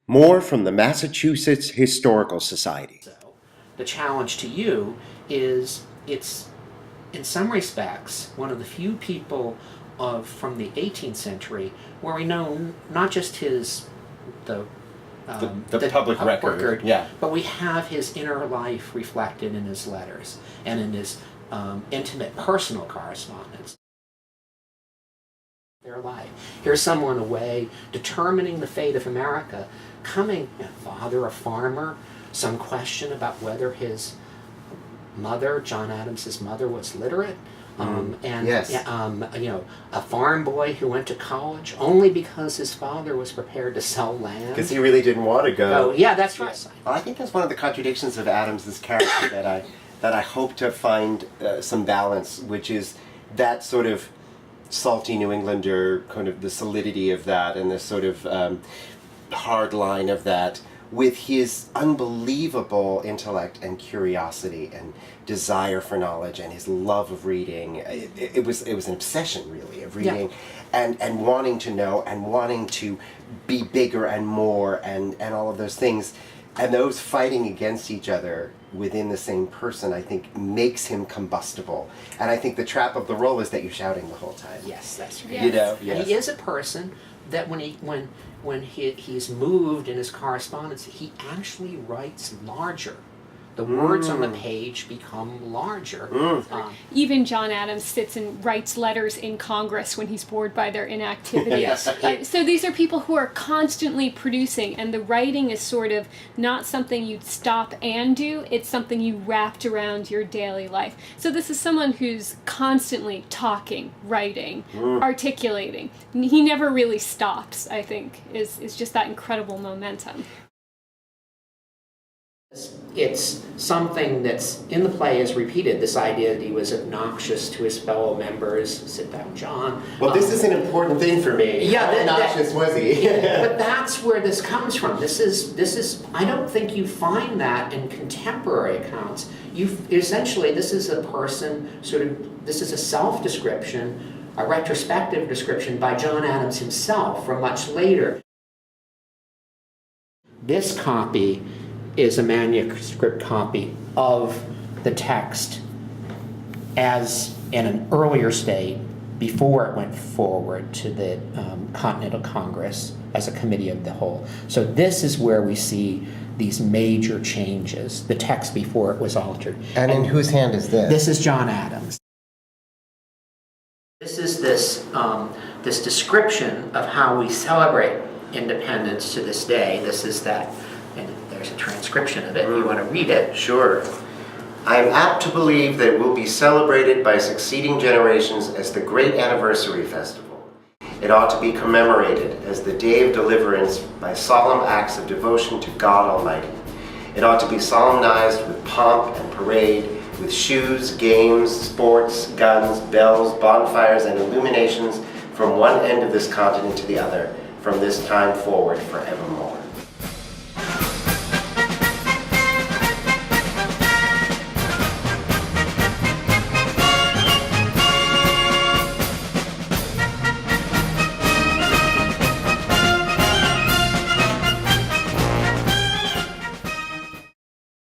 More from the Massachusetts Historical Society. So the challenge to you is it's, in some respects, one of the few people from the 18th century where we know not just the public record, yeah, but we have his inner life reflected in his letters and in his intimate personal correspondence. Their life. Here's someone away determining the fate of America, coming, father, a farmer, some question about whether his mother, John Adams's mother, was literate. Yes. A farm boy who went to college only because his father was prepared to sell land. Because he really didn't want to go. Oh, yeah, that's right. Well, I think that's one of the contradictions of Adams's character that I hope to find some balance, which is that sort of salty New Englander, kind of the solidity of that, and the sort of hard line of that, with his unbelievable intellect and curiosity and desire for knowledge and his love of reading. It was an obsession, really, of reading, yeah, and wanting to know and wanting to be bigger and more and all of those things. And those fighting against each other within the same person, I think, makes him combustible. And I think the trap of the role is that you're shouting the whole time. Yes, that's right. Yes. You know, yes. And he is a person that when he's moved in his correspondence, he actually writes larger. The words on the page become larger. Even John Adams sits and writes letters in Congress when he's bored by their inactivity. So these are people who are constantly producing, and the writing is sort of not something you'd stop and do, it's something you wrapped around your daily life. So this is someone who's constantly talking, writing, articulating. He never really stops, I think, is just that incredible momentum. It's something that's in the play is repeated, this idea that he was obnoxious to his fellow members. Sit down, John. Well, this is an important thing for me. Yeah, how obnoxious was he? But that's where this comes from. This is. I don't think you find that in contemporary accounts. Essentially, this is a person this is a self-description, a retrospective description by John Adams himself from much later. This copy is a manuscript copy of the text as in an earlier state before it went forward to the Continental Congress as a committee of the whole. So this is where we see these major changes, the text before it was altered. And in whose hand is this? This is John Adams. This is this description of how we celebrate independence to this day. This is that. And there's a transcription of it. You want to read it? Sure. I am apt to believe that it will be celebrated by succeeding generations as the great anniversary festival. It ought to be commemorated as the day of deliverance by solemn acts of devotion to God Almighty. It ought to be solemnized with pomp and parade, with shoes, games, sports, guns, bells, bonfires, and illuminations from one end of this continent to the other, from this time forward forevermore.